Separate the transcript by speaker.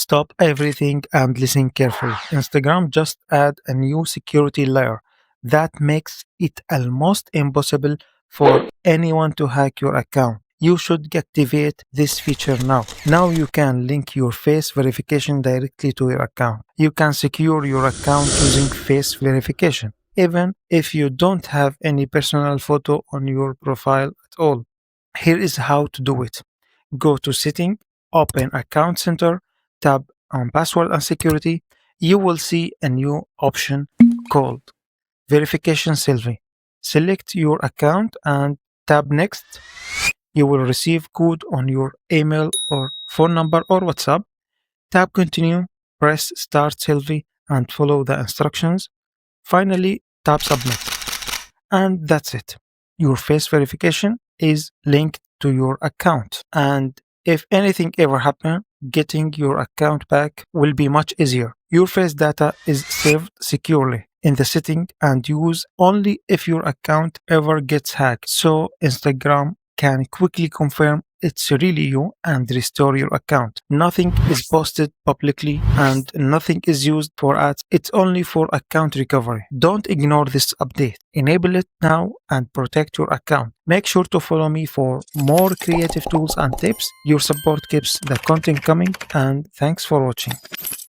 Speaker 1: Stop everything and listen carefully. Instagram just add a new security layer that makes it almost impossible for anyone to hack your account. You should activate this feature now. Now you can link your face verification directly to your account. You can secure your account using face verification, even if you don't have any personal photo on your profile at all. Here is how to do it. Go to Setting, open Account Center, tap on Password and Security. You will see a new option called Verification Selfie. Select your account and tap Next. You will receive code on your email or phone number or WhatsApp. Tap Continue, press Start Selfie, and follow the instructions. Finally, tap Submit. And that's it. Your face verification is linked to your account. And if anything ever happens, getting your account back will be much easier. Your face data is saved securely in the setting and used only if your account ever gets hacked. So Instagram can quickly confirm it's really you and restore your account. Nothing is posted publicly and nothing is used for ads. It's only for account recovery. Don't ignore this update. Enable it now and protect your account. Make sure to follow me for more creative tools and tips. Your support keeps the content coming, and thanks for watching.